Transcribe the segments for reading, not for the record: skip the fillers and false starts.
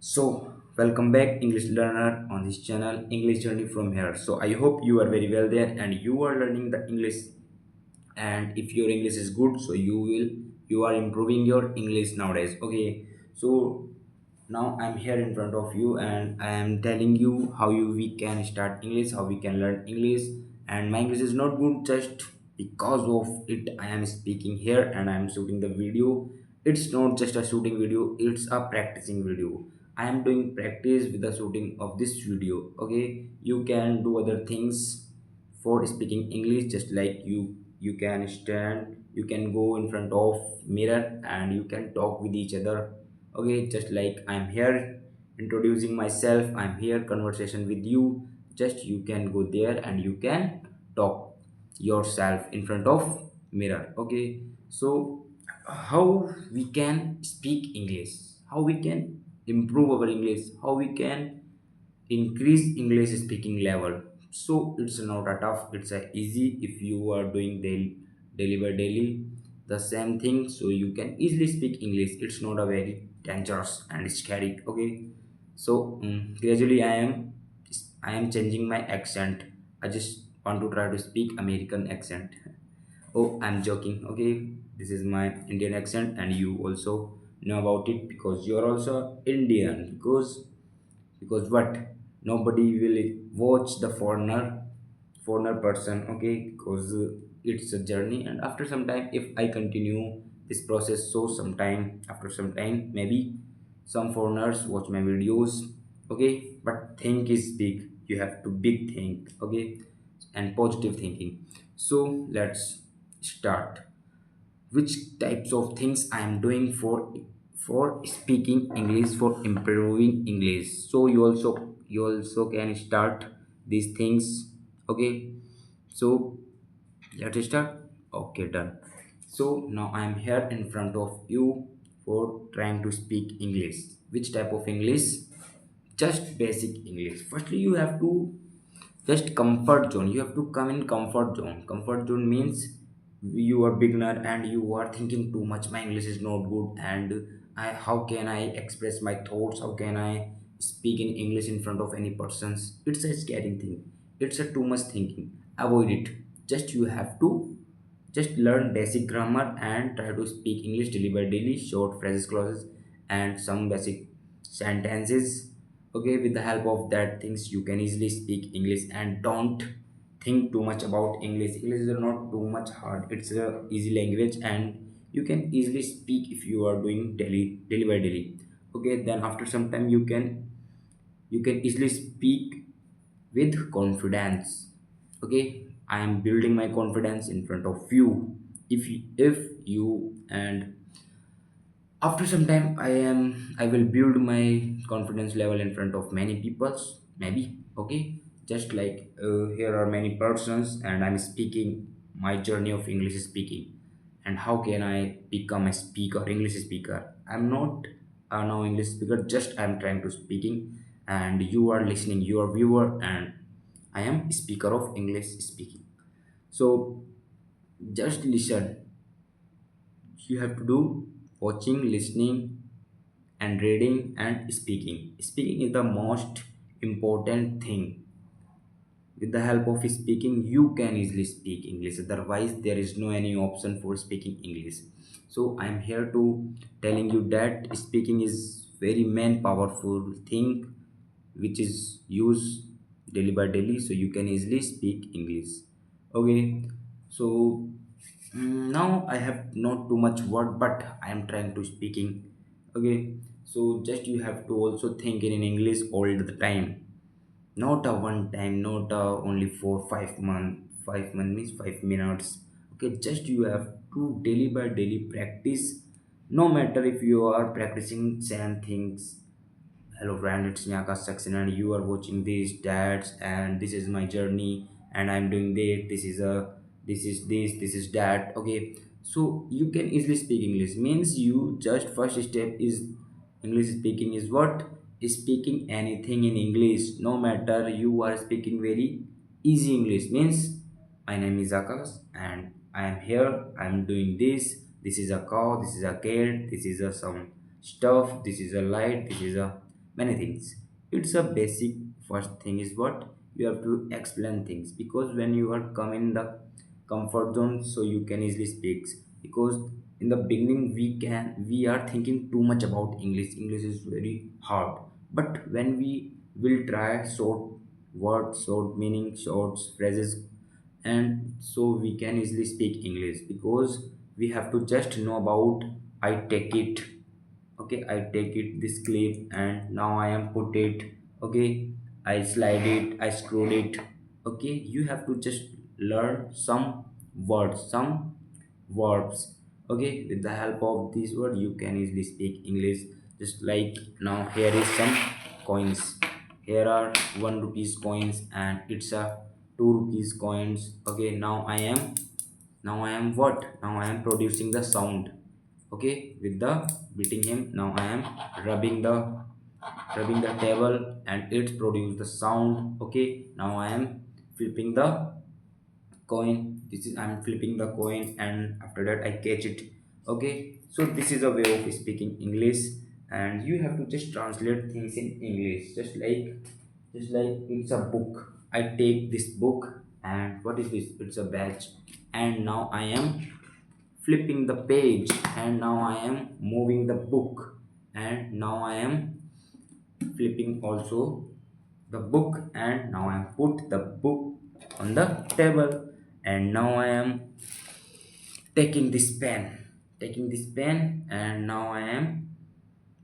So, welcome back, English learner, on this channel, English Journey from here. So, I hope you are very well there and you are learning the English. And if your English is good, so you are improving your English nowadays. Okay, so now I'm here in front of you and I am telling you how we can start English, how we can learn English. And my English is not good just because of it. I am speaking here and I am shooting the video. It's not just a shooting video, it's a practicing video. I am doing practice with the shooting of this video. Okay, you can do other things for speaking English, just like you can stand, you can go in front of mirror and you can talk with each other. Okay, just like I'm here introducing myself, I'm here conversation with you. Just you can go there and you can talk yourself in front of mirror. Okay, so how we can speak English, how we can improve our English, how we can increase English speaking level. So it's not a tough, it's a easy if you are doing daily by daily the same thing, so you can easily speak English. It's not a very dangerous and scary. Okay, so gradually I am changing my accent. I just want to try to speak American accent. Oh, I'm joking. Okay, this is my Indian accent and you also know about it because you're also Indian. Because what, nobody will watch the foreigner person. Okay, because it's a journey and after some time if I continue this process, so sometime after some time maybe some foreigners watch my videos. Okay, but think is big, you have to big think. Okay, and positive thinking. So let's start. Which types of things I am doing for speaking English, for improving English. So you also can start these things. Okay, so let's start. Okay, done. So now I am here in front of you for trying to speak English. Which type of English? Just basic English. Firstly, you have to just comfort zone, you have to come in comfort zone. Comfort zone means you are beginner and you are thinking too much, my English is not good and how can I express my thoughts, how can I speak in English in front of any persons. It's a scary thing, it's a too much thinking. Avoid it. Just you have to just learn basic grammar and try to speak English daily by daily, short phrases, clauses, and some basic sentences. Okay, with the help of that things you can easily speak English and don't think too much about English. English is not too much hard. It's a easy language and you can easily speak if you are doing daily by daily. Okay, then after some time you can easily speak with confidence. Okay, I am building my confidence in front of you. If you and after some time I will build my confidence level in front of many peoples maybe. Okay, just like here are many persons and I'm speaking my journey of English speaking and how can I become a speaker, English speaker. I'm not a now English speaker, just I'm trying to speaking and you are listening, you are viewer and I am speaker of English speaking. So just listen, you have to do watching, listening, and reading and speaking. Speaking is the most important thing. With the help of speaking, you can easily speak English. Otherwise, there is no any option for speaking English. So I am here to telling you that speaking is very main powerful thing which is used daily by daily. So you can easily speak English. Okay. So now I have not too much word, but I am trying to speaking. Okay, so just you have to also think in English all the time, not a one time, not only for 5 months. 5 months means 5 minutes. Okay, just you have to daily by daily practice. No matter if you are practicing same things. Hello friend, it's Nyaka section and you are watching these dads and this is my journey and I'm doing this is that. Okay, so you can easily speak English. Means you just first step is English speaking is what? Speaking anything in English. No matter you are speaking very easy English. Means my name is Akash and I am here. I'm doing this. This is a cow. This is a cat. This is a some stuff. This is a light. This is a many things. It's a basic. First thing is what you have to explain things, because when you are come in the comfort zone, so you can easily speak. Because in the beginning we are thinking too much about English is very hard. But when we will try short words, short meaning, short phrases, and so we can easily speak English. Because we have to just know about I take it. Okay, I take it this clip and now I am put it. Okay, I slide it, I scroll it. Okay, you have to just learn some words, some verbs. Okay, with the help of this word you can easily speak English. Just like now here is some coins. Here are 1 rupees coins and it's a 2 rupees coins. Okay, now I am what, now I am producing the sound. Okay, with the beating him, now I am rubbing the rubbing the table and it's produce the sound. Okay, now I am flipping the coin. This is I'm flipping the coin and after that I catch it. Okay, so this is a way of speaking English. And you have to just translate things in English. Just like it's a book. I take this book and what is this? It's a badge. And now I am flipping the page and now I am moving the book and now I am flipping also the book and now I am put the book on the table and now I am taking this pen and now I am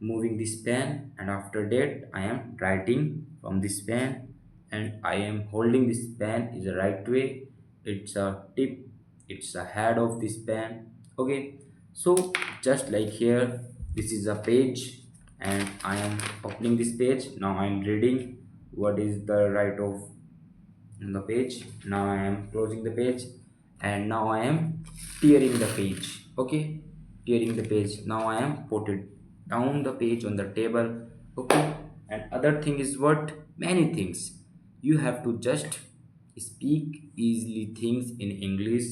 moving this pen and after that I am writing from this pen and I am holding this pen is the right way. It's a tip, it's a head of this pen. Okay, so just like here, this is a page and I am opening this page. Now I am reading what is the right of the page. Now I am closing the page and now I am tearing the page. Okay, tearing the page. Now I am put it down the page on the table. Okay, and other thing is what, many things. You have to just speak easily things in English,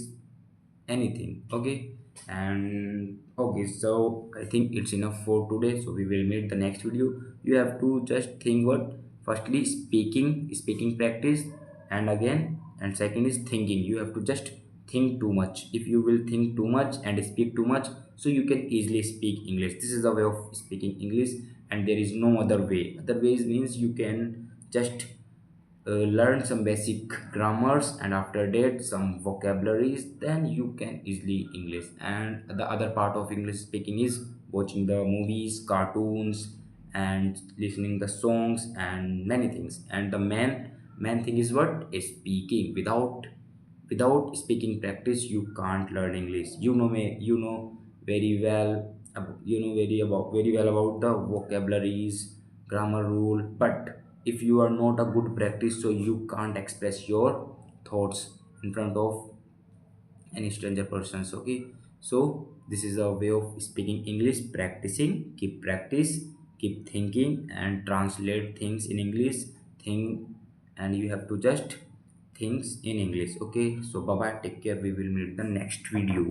anything. Okay, and okay, so I think it's enough for today, so we will meet the next video. You have to just think what, firstly speaking practice, and again, and second is thinking. You have to just think too much. If you will think too much and speak too much, so you can easily speak English. This is the way of speaking English, and there is no other way. Other ways means you can just learn some basic grammars and after that some vocabularies, then you can easily English. And the other part of English speaking is watching the movies, cartoons, and listening the songs and many things. And the main thing is what is speaking. Without speaking practice you can't learn English. You know very well very well about the vocabularies, grammar rule. But if you are not a good practice, so you can't express your thoughts in front of any stranger persons. Okay, so this is a way of speaking English. Practicing, keep practice, keep thinking and translate things in English. Think, and you have to just things in English. Okay, so bye bye, take care, we will meet the next video.